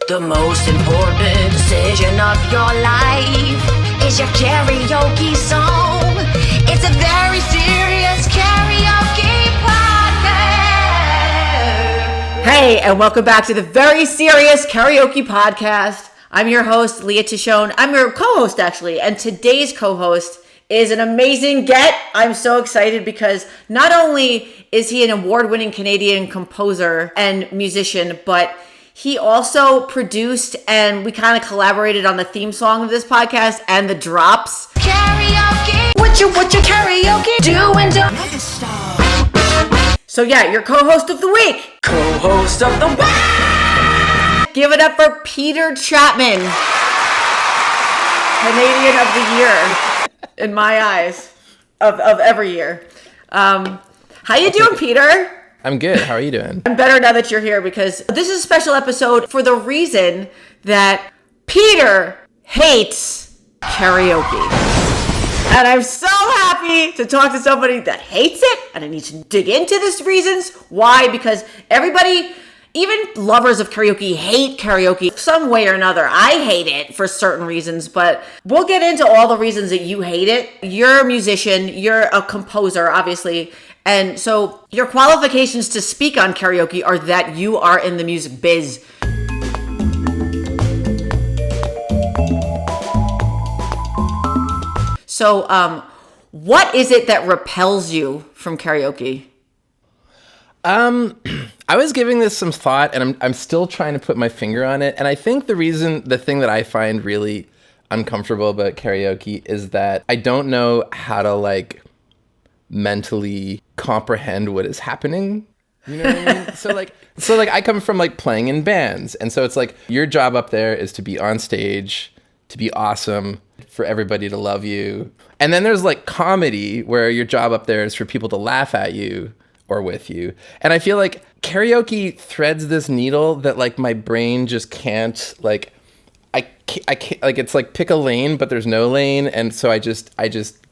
The most important decision of your life is your karaoke song. It's a very serious karaoke podcast. Hey, and welcome back to the Very Serious Karaoke Podcast. I'm your host, Leah. I'm your co-host, actually, and today's co-host is an amazing get. I'm so excited because not only is he an award-winning Canadian composer and musician, but he also produced and we kind of collaborated on the theme song of this podcast and the drops. Karaoke, what you karaoke doing? So yeah, your co-host of the week. Co-host of the week. Give it up for Peter Chapman, Canadian of the year, in my eyes, of every year. How you doing, Peter? I'm good. How are you doing? I'm better now that you're here because this is a special episode for the reason that Peter hates karaoke. And I'm so happy to talk to somebody that hates it, and I need to dig into these reasons. Why? Because everybody, even lovers of karaoke, hate karaoke some way or another. I hate it for certain reasons, but we'll get into all the reasons that you hate it. You're a musician, you're a composer, obviously. And so your qualifications to speak on karaoke are that you are in the music biz. So what is it that repels you from karaoke? I was giving this some thought, and I'm still trying to put my finger on it. And I think the thing that I find really uncomfortable about karaoke is that I don't know how to mentally comprehend what is happening. You know what I mean? So I come from playing in bands, and so it's your job up there is to be on stage, to be awesome, for everybody to love you. And then there's comedy, where your job up there is for people to laugh at you or with you. And I feel like karaoke threads this needle that my brain just can't I can't it's pick a lane, but there's no lane. And so I just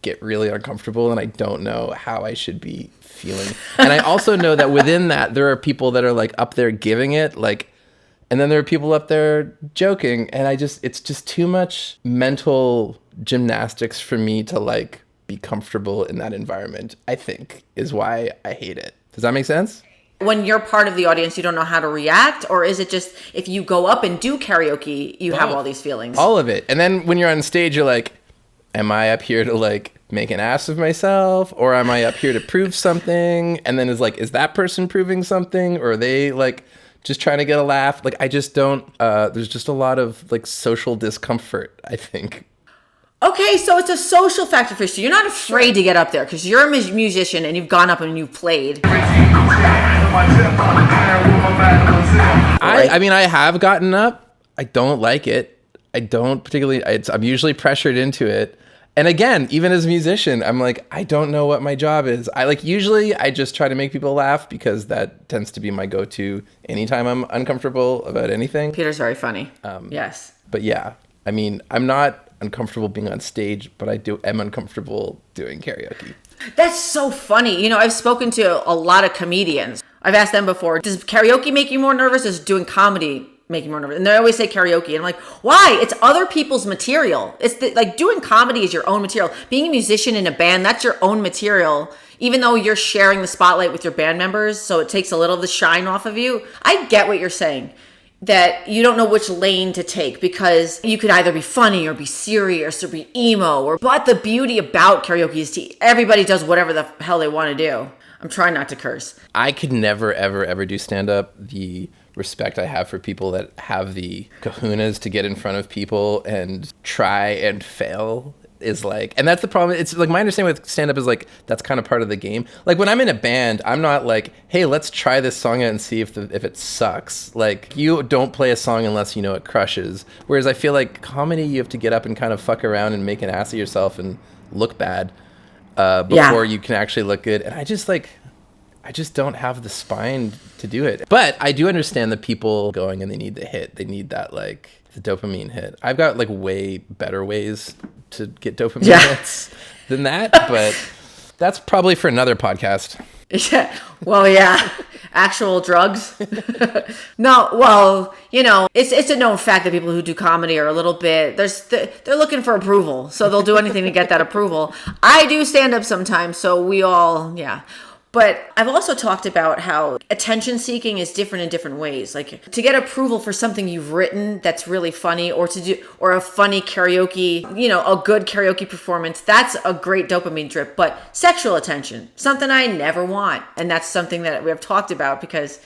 get really uncomfortable, and I don't know how I should be feeling. And I also know that within that, there are people that are up there giving it, and then there are people up there joking. And it's just too much mental gymnastics for me to be comfortable in that environment, I think, is why I hate it. Does that make sense? When you're part of the audience, you don't know how to react? Or is it just if you go up and do karaoke, you have all these feelings? All of it. And then when you're on stage, you're am I up here to make an ass of myself? Or am I up here to prove something? And then is that person proving something? Or are they just trying to get a laugh? I just don't, there's just a lot of social discomfort, I think. Okay, so it's a social factor for you. So you're not afraid to get up there because you're a musician and you've gone up and you've played. I mean, I have gotten up. I don't like it. I don't particularly, I'm usually pressured into it. And again, even as a musician, I'm I don't know what my job is. Usually I just try to make people laugh because that tends to be my go-to anytime I'm uncomfortable about anything. Peter's very funny. Yes. But yeah, I mean, I'm not uncomfortable being on stage, but am uncomfortable doing karaoke. That's so funny. I've spoken to a lot of comedians. I've asked them before, does karaoke make you more nervous? Does doing comedy make you more nervous? And they always say karaoke. And I'm why? It's other people's material. It's doing comedy is your own material. Being a musician in a band, that's your own material. Even though you're sharing the spotlight with your band members, so it takes a little of the shine off of you. I get what you're saying. That you don't know which lane to take because you could either be funny or be serious or be emo. But the beauty about karaoke is everybody does whatever the hell they want to do. I'm trying not to curse. I could never, ever, ever do stand-up. The respect I have for people that have the kahunas to get in front of people and try and fail is and that's the problem. It's my understanding with stand-up is that's kind of part of the game. When I'm in a band, I'm not hey, let's try this song out and see if it sucks. You don't play a song unless you know it crushes. Whereas I feel comedy, you have to get up and kind of fuck around and make an ass of yourself and look bad before you can actually look good. And I just don't have the spine to do it. But I do understand the people going and they need the hit. They need that the dopamine hit. I've got way better ways to get dopamine hits than that, but that's probably for another podcast. Yeah. Well, yeah. Actual drugs? No, well, it's a known fact that people who do comedy are a little bit, they're looking for approval. So they'll do anything to get that approval. I do stand up sometimes, so we all, yeah. But I've also talked about how attention seeking is different in different ways. Like to get approval for something you've written that's really funny, or a funny karaoke, a good karaoke performance, that's a great dopamine trip. But sexual attention, something I never want. And that's something that we have talked about because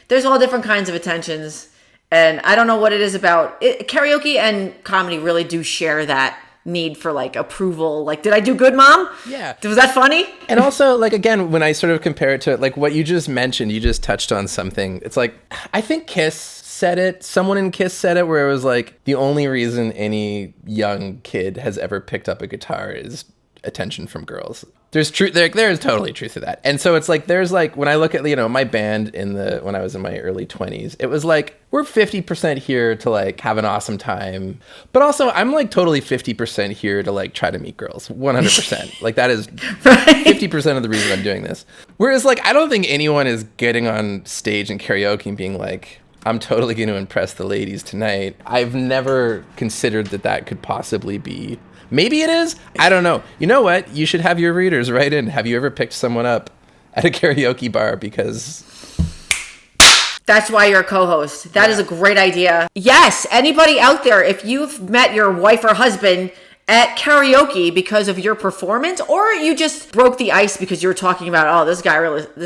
there's all different kinds of attentions. And I don't know what it is about it. Karaoke and comedy really do share that need for like approval. Like, did I do good, Mom? Yeah. Was that funny? And also, like, again, when I sort of compare it to like what you just mentioned, you just touched on something. It's like, I think Kiss said it. Someone in Kiss said it where it was like, the only reason any young kid has ever picked up a guitar is attention from girls. There's truth there is totally truth to that. And so it's like there's like when I look at my band when I was in my early 20s, it was like we're 50% here to like have an awesome time, but also I'm like totally 50% here to like try to meet girls. 100%. Like that is 50% of the reason I'm doing this. Whereas like I don't think anyone is getting on stage in karaoke and being like, I'm totally going to impress the ladies tonight. I've never considered that could possibly be. Maybe it is. I don't know. You know what? You should have your readers write in. Have you ever picked someone up at a karaoke bar? Because that's why you're a co-host. That is a great idea. Yes, anybody out there, if you've met your wife or husband at karaoke because of your performance, or you just broke the ice because you were talking about, oh, this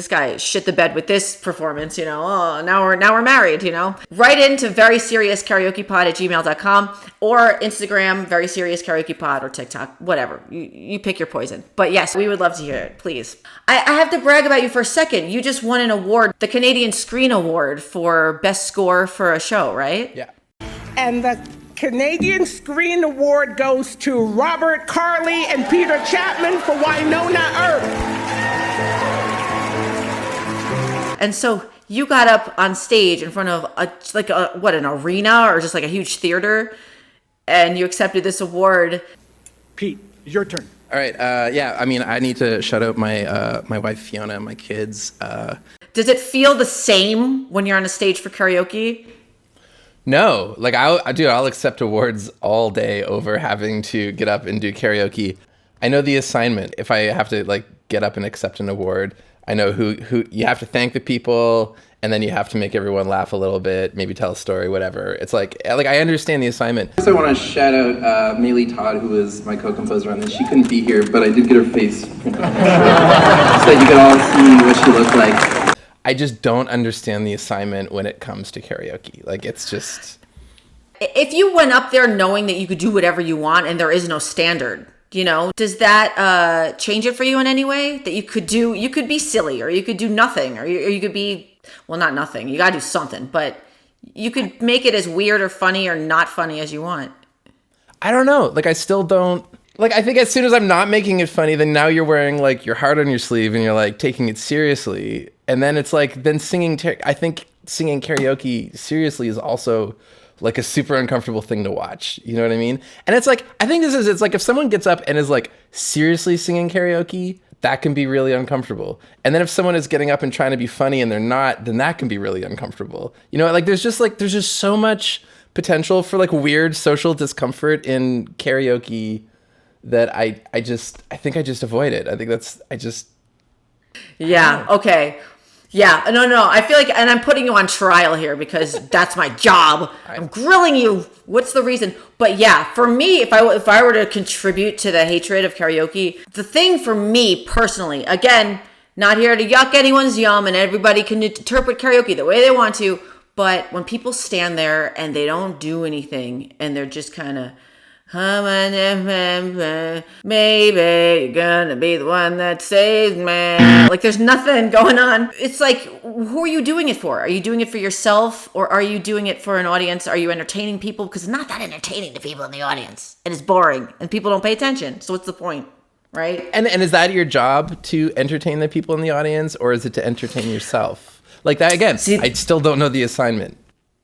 guy shit the bed with this performance, oh, now we're married, Write into veryseriousKaraokePod@gmail.com or Instagram, Very Serious Karaoke Pod, or TikTok, whatever. You pick your poison. But yes, we would love to hear it, please. I have to brag about you for a second. You just won an award, the Canadian Screen Award for Best Score for a Show, right? Yeah. And the Canadian Screen Award goes to Robert Carley and Peter Chapman for Winona Earp. And so you got up on stage in front of an arena or just like a huge theater, and you accepted this award. Pete, it's your turn. All right. Yeah. I mean, I need to shout out my wife Fiona and my kids. Does it feel the same when you're on a stage for karaoke? No, like I'll accept awards all day over having to get up and do karaoke. I know the assignment. If I have to like get up and accept an award, I know who you have to thank the people, and then you have to make everyone laugh a little bit, maybe tell a story, whatever. It's like I understand the assignment. I also want to shout out Maylee Todd, who was my co-composer on this. She couldn't be here, but I did get her face printed so that you could all see what she looked like. I just don't understand the assignment when it comes to karaoke. Like, it's just... If you went up there knowing that you could do whatever you want and there is no standard, does that change it for you in any way? That you could be silly, or you could do nothing, or you could be, well, not nothing. You got to do something, but you could make it as weird or funny or not funny as you want. I don't know. Like, I still don't... Like, I think as soon as I'm not making it funny, then now you're wearing, like, your heart on your sleeve and you're, like, taking it seriously. And then it's, like, then I think singing karaoke seriously is also, like, a super uncomfortable thing to watch. You know what I mean? And it's, like, I think it's, like, if someone gets up and is, like, seriously singing karaoke, that can be really uncomfortable. And then if someone is getting up and trying to be funny and they're not, then that can be really uncomfortable. Like, there's just so much potential for, like, weird social discomfort in karaoke that I think I just avoid it. I think Yeah. Okay. Yeah. No. I feel like, and I'm putting you on trial here because that's my job. I'm grilling you. What's the reason? But yeah, for me, if I were to contribute to the hatred of karaoke, the thing for me personally, again, not here to yuck anyone's yum, and everybody can interpret karaoke the way they want to. But when people stand there and they don't do anything and they're just kind of, maybe you're gonna be the one that saves me. Like, there's nothing going on. It's like, who are you doing it for? Are you doing it for yourself, or are you doing it for an audience? Are you entertaining people? Because it's not that entertaining to people in the audience. It is boring, and people don't pay attention. So what's the point, right? And is that your job, to entertain the people in the audience, or is it to entertain yourself? Like that again. See, I still don't know the assignment.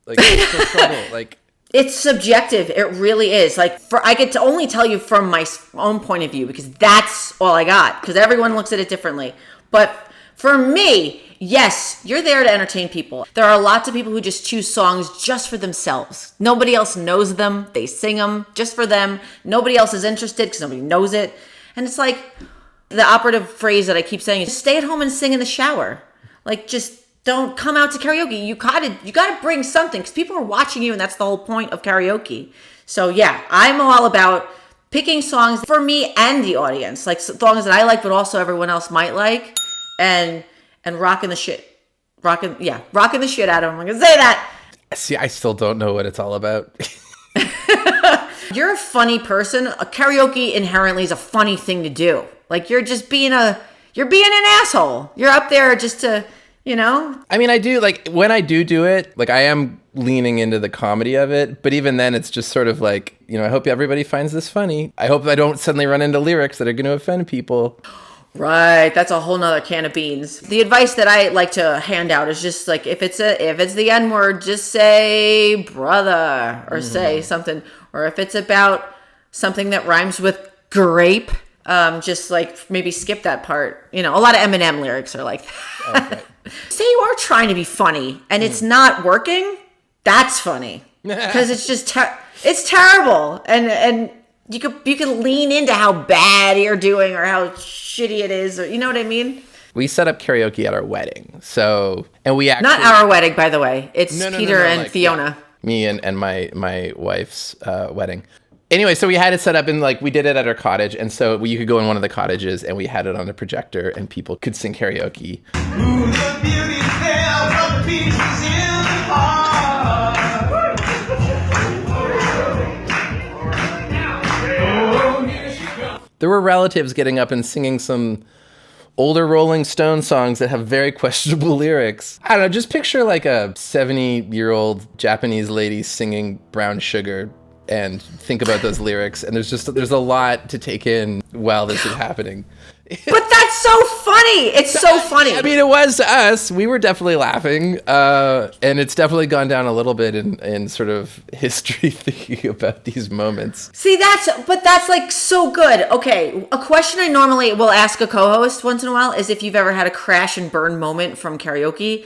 Like, it's so trouble. Like. It's subjective. It really is. Like, I get to only tell you from my own point of view because that's all I got. Because everyone looks at it differently. But For me, yes, you're there to entertain people. There are lots of people who just choose songs just for themselves. Nobody else knows them. They sing them just for them. Nobody else is interested because nobody knows it. And it's like the operative phrase that I keep saying is stay at home and sing in the shower. Like, just don't come out to karaoke. You gotta bring something because people are watching you, and that's the whole point of karaoke. So yeah, I'm all about picking songs for me and the audience, like songs that I like, but also everyone else might like, and rocking the shit out of them. I'm gonna say that. See, I still don't know what it's all about. You're a funny person. A karaoke inherently is a funny thing to do. Like, you're being an asshole. You're up there just to, I mean, I do, like, when I do it, like, I am leaning into the comedy of it, but even then it's just sort of like, I hope everybody finds this funny. I hope I don't suddenly run into lyrics that are going to offend people. Right, that's a whole nother can of beans. The advice that I like to hand out is just like, if it's the N-word, just say brother, or say something. Or if it's about something that rhymes with grape, just like maybe skip that part. A lot of Eminem lyrics are like that. Okay. Say you are trying to be funny and it's not working, that's funny. Because it's just, it's terrible. And you could lean into how bad you're doing or how shitty it is, or you know what I mean? We set up karaoke at our wedding. So, and we actually... Not our wedding, by the way. It's Peter and Fiona. Yeah, me and my wife's wedding. Anyway, so we had it set up, and like we did it at our cottage, and so you could go in one of the cottages, and we had it on a projector, and people could sing karaoke. Ooh, the beauty fell from the pieces in the heart. There were relatives getting up and singing some older Rolling Stone songs that have very questionable lyrics. I don't know, just picture like a 70-year-old Japanese lady singing Brown Sugar and think about those lyrics. And there's a lot to take in while this is happening. But that's so funny. It's so funny. I mean, it was to us. We were definitely laughing. And it's definitely gone down a little bit in sort of history thinking about these moments. See, that's like so good. Okay, a question I normally will ask a co-host once in a while is if you've ever had a crash and burn moment from karaoke.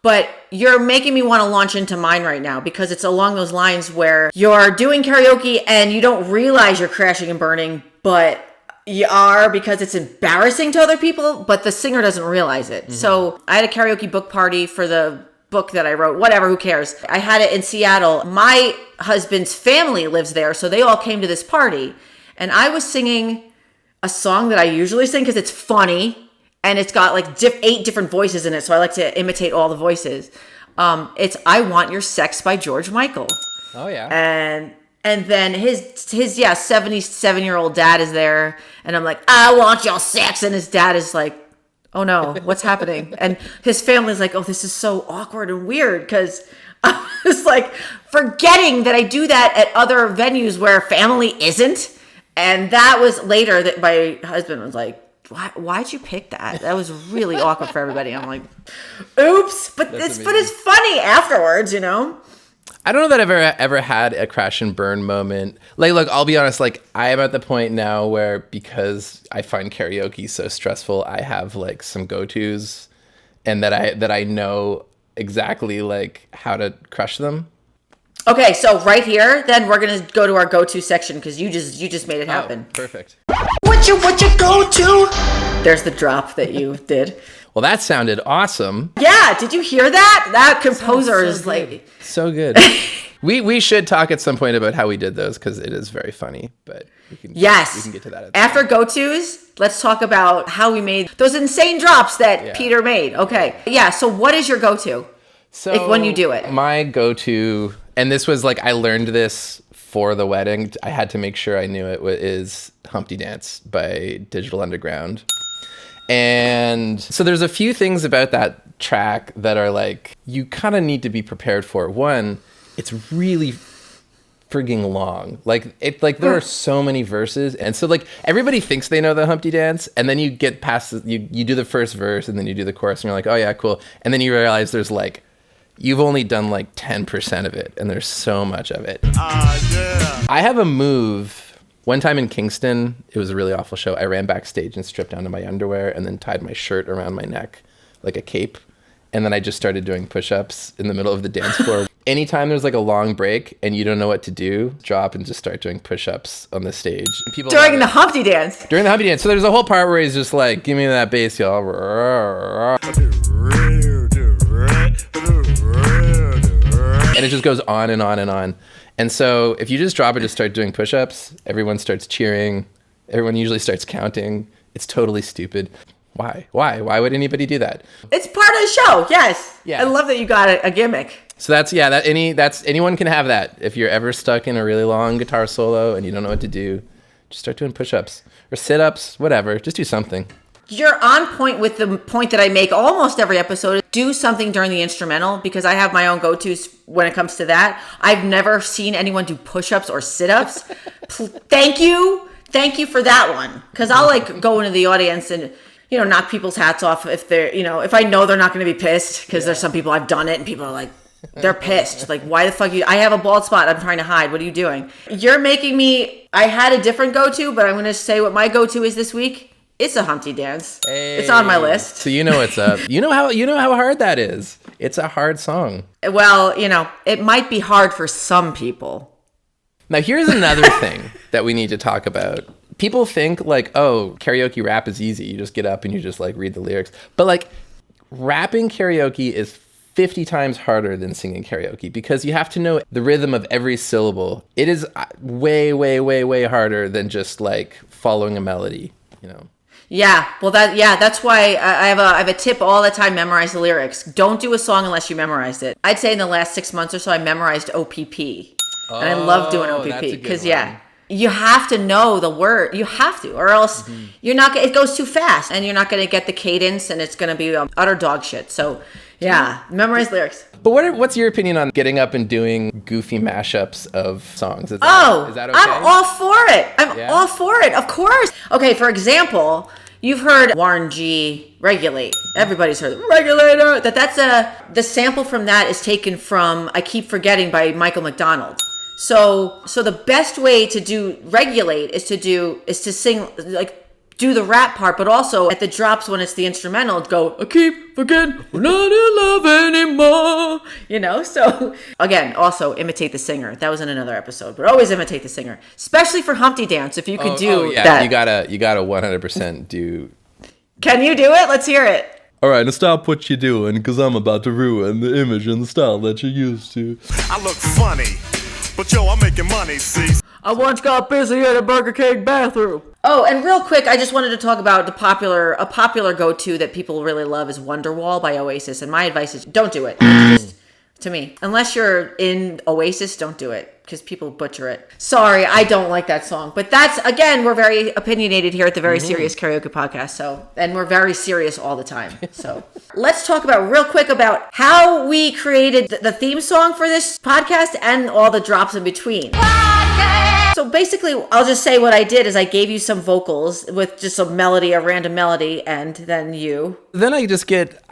But you're making me want to launch into mine right now because it's along those lines where you're doing karaoke and you don't realize you're crashing and burning, but you are because it's embarrassing to other people, but the singer doesn't realize it. Mm-hmm. So I had a karaoke book party for the book that I wrote, whatever, who cares? I had it in Seattle. My husband's family lives there, so they all came to this party. And I was singing a song that I usually sing because it's funny. And it's got like 8 different voices in it, so I like to imitate all the voices. It's "I Want Your Sex" by George Michael. Oh yeah. And then his 77-year-old dad is there, and I'm like, "I want your sex," and his dad is like, "Oh no, what's happening?" And his family's like, "Oh, this is so awkward and weird," because I was like forgetting that I do that at other venues where family isn't. And that was later that my husband was like, Why'd you pick that? That was really awkward for everybody. I'm like, oops, but it's funny afterwards, I don't know that I've ever had a crash and burn moment. Like, look, I'll be honest. Like, I am at the point now where because I find karaoke so stressful, I have like some go-tos, and that I know exactly like how to crush them. Okay, so right here, then we're gonna go to our go-to section because you just made it happen. Oh, perfect. What you go to? There's the drop that you did. Well, that sounded awesome. Yeah, did you hear that? That composer is like so good. We should talk at some point about how we did those because it is very funny. But we can get to that after go-tos. Let's talk about how we made those insane drops that Peter made. Okay, yeah. So what is your go-to? So when you do it, my go-to, and this was like I learned this for the wedding. I had to make sure I knew it, is Humpty Dance by Digital Underground. And so there's a few things about that track that are like, you kind of need to be prepared for. One, it's really frigging long. There are so many verses. And so like everybody thinks they know the Humpty Dance. And then you get past, you do the first verse and then you do the chorus and you're like, oh yeah, cool. And then you realize there's like, you've only done like 10% of it, and there's so much of it. Yeah. I have a move. One time in Kingston, it was a really awful show. I ran backstage and stripped down to my underwear and then tied my shirt around my neck like a cape. And then I just started doing push-ups in the middle of the dance floor. Anytime there's like a long break and you don't know what to do, drop and just start doing push-ups on the stage. And people During the Humpty Dance. During the Humpty Dance. So there's a whole part where he's just like, give me that bass, y'all. And it just goes on and on and on. And so if you just drop it, just start doing push-ups, everyone starts cheering. Everyone usually starts counting. It's totally stupid. Why? Why would anybody do that? It's part of the show. Yes. Yeah. I love that you got a gimmick. So anyone can have that. If you're ever stuck in a really long guitar solo and you don't know what to do, just start doing push-ups or sit-ups, whatever. Just do something. You're on point with the point that I make almost every episode. Do something during the instrumental, because I have my own go-tos when it comes to that. I've never seen anyone do push-ups or sit-ups. Thank you for that one, because I'll like go into the audience and knock people's hats off if they're if I know they're not going to be pissed, because there's some people I've done it and people are like, they're pissed. Like, why the fuck I have a bald spot I'm trying to hide. What are you doing? You're making me. I had a different go-to, but I'm going to say what my go-to is this week. It's a Humpty Dance. Hey. It's on my list. So you know what's up. You know how hard that is. It's a hard song. Well, it might be hard for some people. Now here's another thing that we need to talk about. People think like, oh, karaoke rap is easy. You just get up and you just like read the lyrics. But like rapping karaoke is 50 times harder than singing karaoke, because you have to know the rhythm of every syllable. It is way, way, way, way harder than just like following a melody, Yeah, well, that's why I have a tip all the time: memorize the lyrics. Don't do a song unless you memorized it. I'd say in the last 6 months or so, I memorized OPP, and I love doing OPP because you have to know the word. You have to, or else you're not. It goes too fast, and you're not going to get the cadence, and it's going to be utter dog shit. So memorize lyrics. But what's your opinion on getting up and doing goofy mashups of songs? Is that okay? I'm all for it. All for it, of course. Okay, for example, you've heard Warren G. Regulate. Everybody's heard Regulator. The sample from that is taken from I Keep Forgetting by Michael McDonald. So the best way to do Regulate is to sing, like, do the rap part, but also at the drops when it's the instrumental, go, I keep forgetting we're not in love anymore. So again, also imitate the singer. That was in another episode, but always imitate the singer, especially for Humpty Dance. If you could do that. You gotta 100% do. Can you do it? Let's hear it. All right, now stop what you're doing, because I'm about to ruin the image and the style that you're used to. I look funny, but yo, I'm making money, see? I once got busy in a Burger King bathroom. Oh, and real quick, I just wanted to talk about a popular go-to that people really love is Wonderwall by Oasis. And my advice is don't do it. Just, to me. Unless you're in Oasis, don't do it, because people butcher it. Sorry, I don't like that song. But that's, again, we're very opinionated here at the Very Serious Karaoke Podcast. And we're very serious all the time. So let's talk real quick about how we created the theme song for this podcast and all the drops in between. So basically, I'll just say what I did is I gave you some vocals with just a random melody, and then you. Then I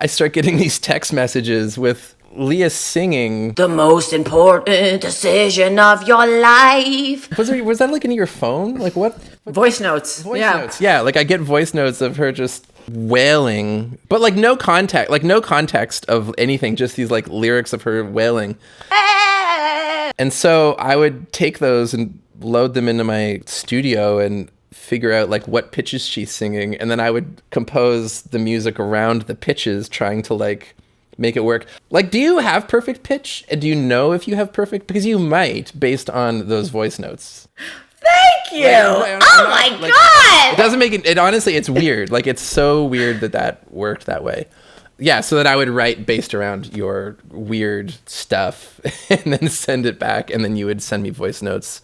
start getting these text messages with Leah singing the most important decision of your life. Was that like in your phone? Like what? Voice notes. Notes. Yeah, like I get voice notes of her just wailing, but like no context of anything, just these like lyrics of her wailing. And so I would take those and load them into my studio and figure out like what pitches she's singing, and then I would compose the music around the pitches, trying to like make it work. Like, do you have perfect pitch? And do you know if you have perfect? Because you might, based on those voice notes. Thank you. Oh my God. It doesn't make it honestly, it's weird. Like, it's so weird that worked that way. Yeah, so that I would write based around your weird stuff and then send it back, and then you would send me voice notes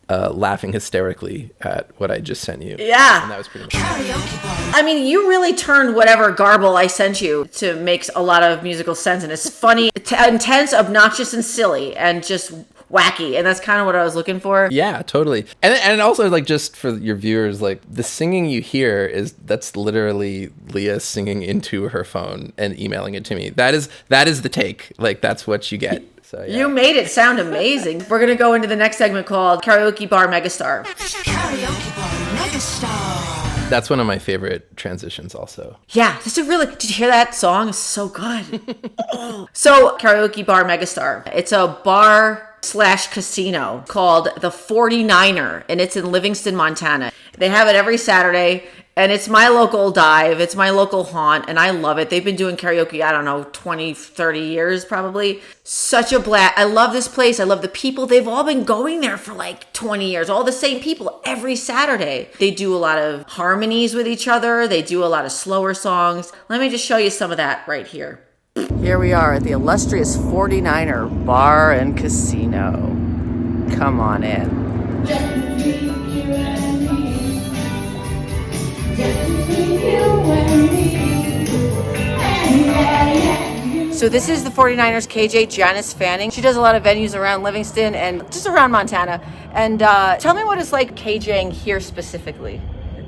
laughing hysterically at what I just sent you. Yeah. And that was pretty much I mean, you really turned whatever garble I sent you to make a lot of musical sense, and it's funny, intense, obnoxious, and silly, and just wacky, and that's kind of what I was looking for. Yeah, totally. And also, like, just for your viewers, like, the singing you hear that's literally Leah singing into her phone and emailing it to me. That is the take. Like, that's what you get. So, yeah. You made it sound amazing. We're going to go into the next segment called Karaoke Bar Megastar. Karaoke Bar Megastar. That's one of my favorite transitions also. Yeah, did you hear that song? It's so good. So, Karaoke Bar Megastar. It's a bar/casino called the 49er, and it's in Livingston, Montana. They have it every Saturday, and it's my local dive. It's my local haunt, and I love it. They've been doing karaoke, I don't know, 20, 30 years probably. Such a blast. I love this place. I love the people. They've all been going there for like 20 years. All the same people every Saturday. They do a lot of harmonies with each other. They do a lot of slower songs. Let me just show you some of that right here. Here we are at the illustrious 49er Bar and Casino. Come on in. So this is the 49ers KJ Janice Fanning. She does a lot of venues around Livingston and just around Montana. And tell me what it's like KJing here specifically.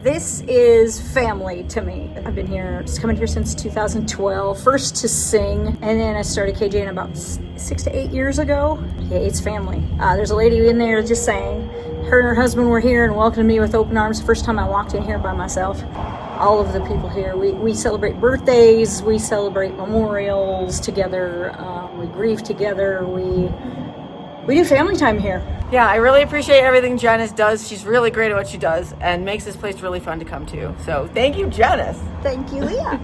This is family to me. I've been here, just coming here since 2012, first to sing, and then I started KJing about 6 to 8 years ago. Yeah, it's family. There's a lady in there just sang. Her and her husband were here and welcomed me with open arms the first time I walked in here by myself. All of the people here, we celebrate birthdays, we celebrate memorials together, we grieve together, we do family time here. Yeah, I really appreciate everything Janice does. She's really great at what she does and makes this place really fun to come to. So thank you, Janice. Thank you, Leah.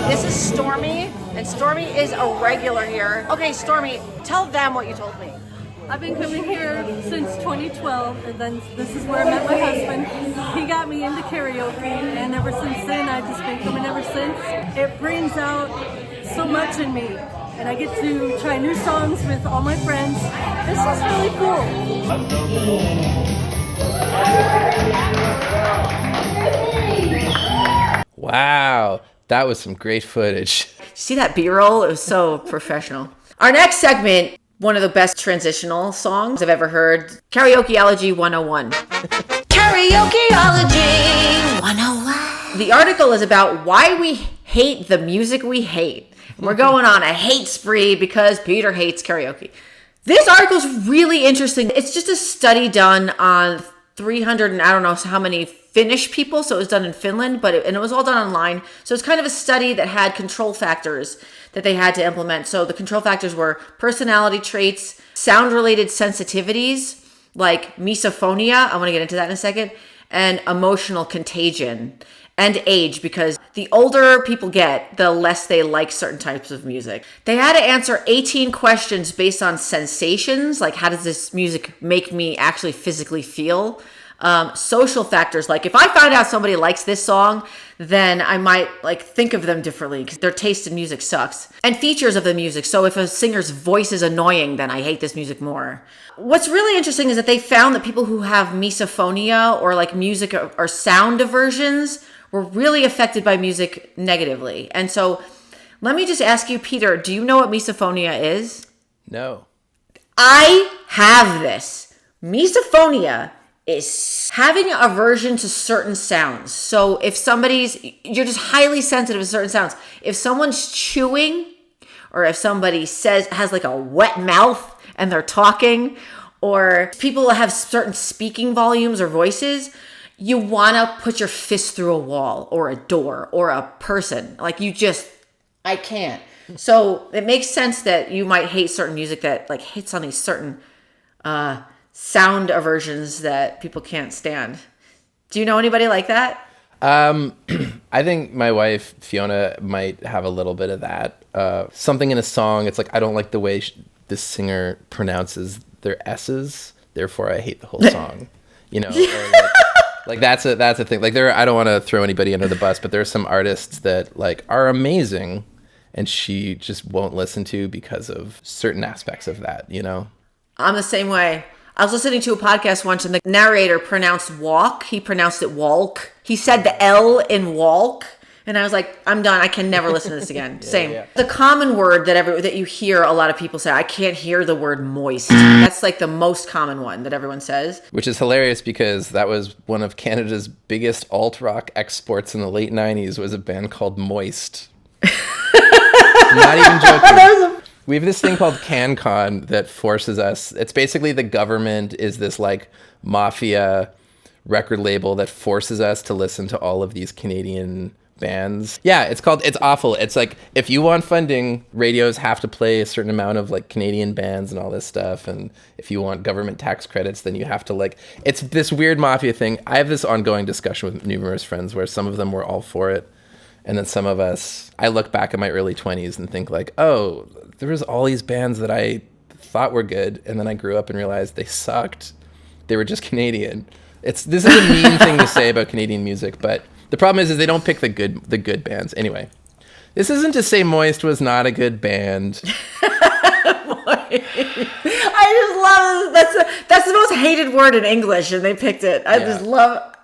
This is Stormy, and Stormy is a regular here. Okay, Stormy, tell them what you told me. I've been coming here since 2012, and then this is where I met my husband. He got me into karaoke, and ever since then, I've just been coming ever since. It brings out so much in me, and I get to try new songs with all my friends. This is really cool. Wow, that was some great footage. See that B-roll? It was so professional. Our next segment, one of the best transitional songs I've ever heard, Karaokeology 101. Karaokeology 101. The article is about why we hate the music we hate. We're going on a hate spree because Peter hates karaoke. This article is really interesting. It's just a study done on 300 and I don't know how many Finnish people. So it was done in Finland, and it was all done online. So it's kind of a study that had control factors that they had to implement. So the control factors were personality traits, sound-related sensitivities, like misophonia. I want to get into that in a second, and emotional contagion. And age, because the older people get, the less they like certain types of music. They had to answer 18 questions based on sensations, like how does this music make me actually physically feel? Social factors, like if I found out somebody likes this song, then I might think of them differently because their taste in music sucks. And features of the music. So if a singer's voice is annoying, then I hate this music more. What's really interesting is that they found that people who have misophonia or music or sound aversions were really affected by music negatively. And so let me just ask you, Peter, do you know what misophonia is? No. I have this. Misophonia is having aversion to certain sounds. So if you're just highly sensitive to certain sounds. If someone's chewing, or if somebody has a wet mouth and they're talking, or people have certain speaking volumes or voices, you want to put your fist through a wall or a door or a person. I can't. So it makes sense that you might hate certain music that hits on these certain sound aversions that people can't stand. Do you know anybody like that? I think my wife, Fiona, might have a little bit of that. Something in a song, it's I don't like the way this singer pronounces their S's, therefore I hate the whole song. Or that's a thing. I don't want to throw anybody under the bus, but there are some artists that are amazing and she just won't listen to because of certain aspects of that, I'm the same way. I was listening to a podcast once and the narrator pronounced walk. He pronounced it walk. He said the L in walk. And I was like, I'm done. I can never listen to this again. Same. Yeah. The common word that you hear a lot of people say, I can't hear the word moist. That's the most common one that everyone says. Which is hilarious because that was one of Canada's biggest alt-rock exports in the late 90s was a band called Moist. Not even joking. We have this thing called CanCon that forces us. It's basically the government is this like mafia record label that forces us to listen to all of these Canadian bands. Yeah, it's awful. It's like, if you want funding, radios have to play a certain amount of like Canadian bands and all this stuff. And if you want government tax credits, then you have to like, it's this weird mafia thing. I have this ongoing discussion with numerous friends where some of them were all for it. And then some of us, I look back at my early 20s and think like, oh, there was all these bands that I thought were good. And then I grew up and realized they sucked. They were just Canadian. This is a mean thing to say about Canadian music, but the problem is they don't pick the good bands. Anyway, this isn't to say Moist was not a good band. I just love that's the most hated word in English, and they picked it. I just love.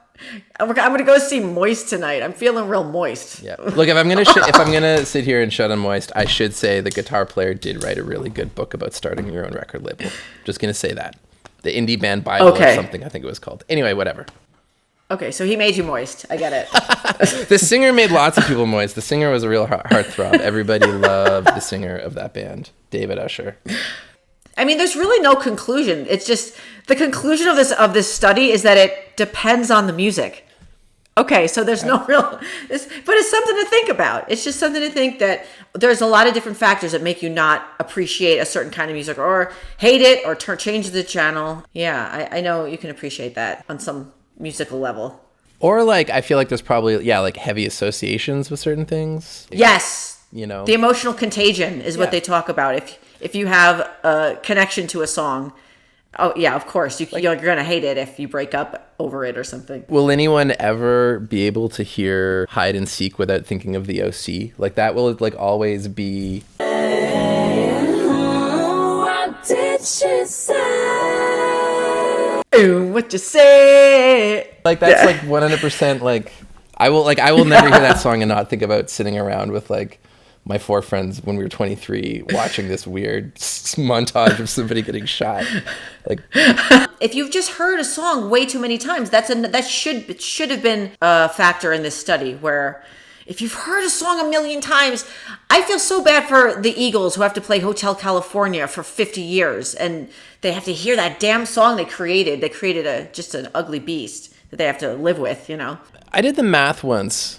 I'm gonna go see Moist tonight. I'm feeling real moist. Yeah. Look, if I'm gonna sit here and shut on Moist, I should say the guitar player did write a really good book about starting your own record label. Just gonna say that. The Indie Band Bible or something, I think it was called. Anyway, whatever. Okay, so he made you moist. I get it. The singer made lots of people moist. The singer was a real heartthrob. Everybody loved the singer of that band, David Usher. I mean, there's really no conclusion. It's just the conclusion of this study is that it depends on the music. Okay, so there's no real, but it's something to think about. It's just something to think that there's a lot of different factors that make you not appreciate a certain kind of music or hate it or change the channel. Yeah, I know you can appreciate that on some musical level. Or like, I feel like there's probably, like heavy associations with certain things. Yes. You know, the emotional contagion is what they talk about. If you have a connection to a song, oh yeah, of course you're gonna hate it if you break up over it or something. Will anyone ever be able to hear Hide and Seek without thinking of the OC? Like that will like always be. What did she say? Ooh, what you say? Like that's like 100% like I will never hear that song and not think about sitting around with like my 4 friends when we were 23 watching this weird montage of somebody getting shot. Like, if you've just heard a song way too many times, that should have been a factor in this study. Where if you've heard a song a million times, I feel so bad for the Eagles who have to play Hotel California for 50 years and they have to hear that damn song they created. They created just an ugly beast that they have to live with, you know. I did the math once.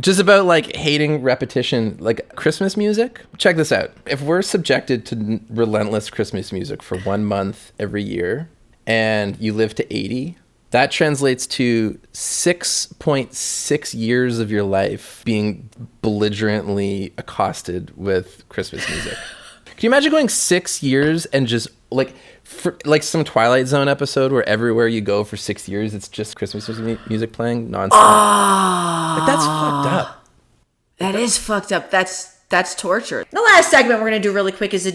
Just about like hating repetition, like Christmas music. Check this out. If we're subjected to relentless Christmas music for 1 month every year and you live to 80, that translates to 6.6 years of your life being belligerently accosted with Christmas music. Can you imagine going 6 years and just like some Twilight Zone episode where everywhere you go for 6 years, it's just Christmas music playing nonstop? Like, that's fucked up. That is fucked up. That's torture. The last segment we're going to do really quick is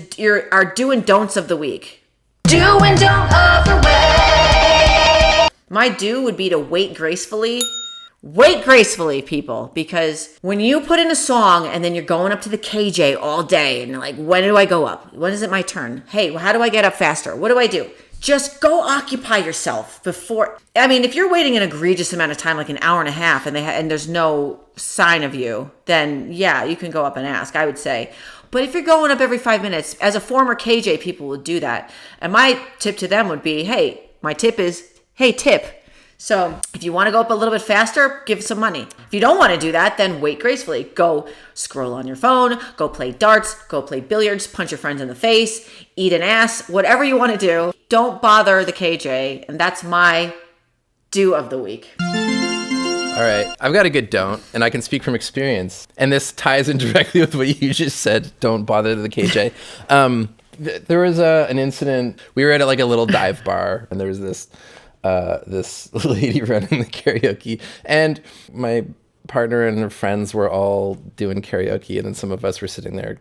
our do and don'ts of the week. Do and don't of the way. My do would be to wait gracefully. Wait gracefully, people, because when you put in a song and then you're going up to the KJ all day and you're like, when do I go up? When is it my turn? Hey, how do I get up faster? What do I do? Just go occupy yourself before. I mean, if you're waiting an egregious amount of time, like an hour and a half, and there's no sign of you, then yeah, you can go up and ask, I would say. But if you're going up every 5 minutes, as a former KJ, people would do that. And my tip to them would be, hey, tip. So if you want to go up a little bit faster, give some money. If you don't want to do that, then wait gracefully. Go scroll on your phone, go play darts, go play billiards, punch your friends in the face, eat an ass, whatever you want to do. Don't bother the KJ. And that's my do of the week. All right, I've got a good don't, and I can speak from experience. And this ties in directly with what you just said. Don't bother the KJ. There was an incident. We were at like a little dive bar, and there was this lady running the karaoke, and my partner and her friends were all doing karaoke, and then some of us were sitting there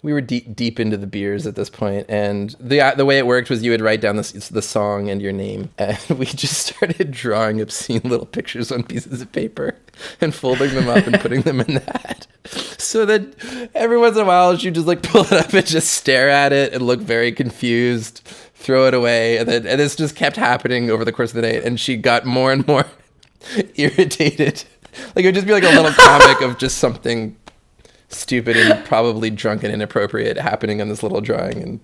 we were deep into the beers at this point, and the way it worked was you would write down the song and your name, and we just started drawing obscene little pictures on pieces of paper and folding them up and putting them in the hat, so that every once in a while she'd just like pull it up and just stare at it and look very confused, throw it away, and this just kept happening over the course of the night, and she got more and more irritated. Like it would just be like a little comic of just something stupid and probably drunk and inappropriate happening on this little drawing, and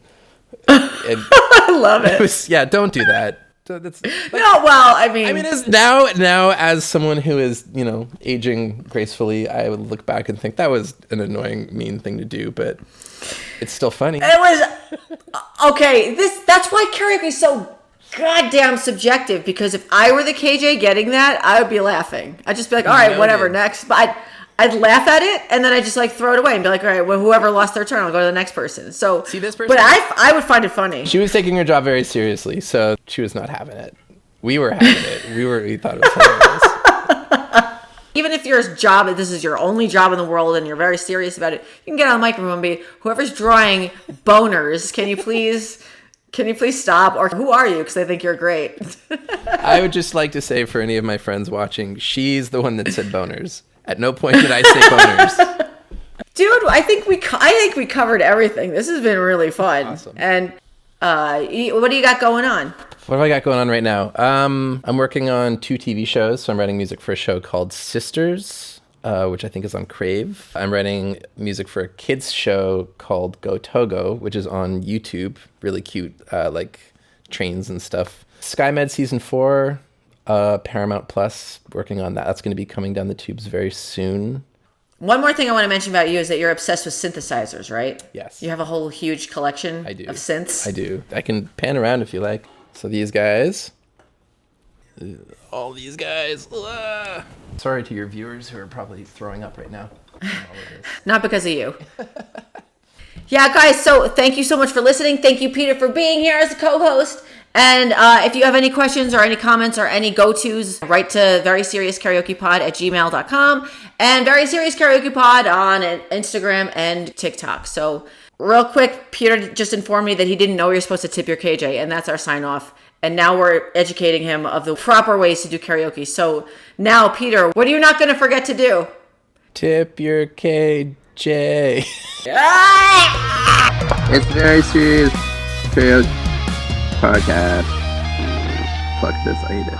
I love it. Don't do that. That's no, well, I mean, as now as someone who is, aging gracefully, I would look back and think that was an annoying, mean thing to do, but it's still funny. It was okay. That's why karaoke is so goddamn subjective, because if I were the KJ getting that, I would be laughing. I'd just be like, all right, whatever, next. But I'd laugh at it, and then I'd just like throw it away and be like, all right, well, whoever lost their turn, I'll go to the next person. So see this person, but I would find it funny. She was taking her job very seriously, so she was not having it. We were having it. We thought it was hilarious. Even if your job, this is your only job in the world, and you're very serious about it, you can get on the microphone and be, whoever's drawing boners, can you please stop? Or who are you? Because I think you're great. I would just like to say, for any of my friends watching, she's the one that said boners. At no point did I say boners. Dude, I think we covered everything. This has been really fun. Awesome. And what do you got going on? What have I got going on right now? I'm working on 2 TV shows. So I'm writing music for a show called Sisters, which I think is on Crave. I'm writing music for a kids show called Go Togo, which is on YouTube. Really cute, like trains and stuff. SkyMed Season 4. Paramount Plus, working on that. That's going to be coming down the tubes very soon. One more thing I want to mention about you is that you're obsessed with synthesizers, right? Yes. You have a whole huge collection of synths. I do. I can pan around if you like. So these guys. All these guys. Sorry to your viewers who are probably throwing up right now. Not because of you. Yeah, guys, so thank you so much for listening. Thank you, Peter, for being here as a co-host. And if you have any questions or any comments or any go-tos, write to veryseriouskaraokepod@gmail.com and Very Serious Karaoke Pod on Instagram and TikTok. So real quick, Peter just informed me that he didn't know you're supposed to tip your KJ, and that's our sign-off. And now we're educating him of the proper ways to do karaoke. So now, Peter, what are you not going to forget to do? Tip your KJ. It's Very Serious Karaoke Podcast. Fuck this, I hate it.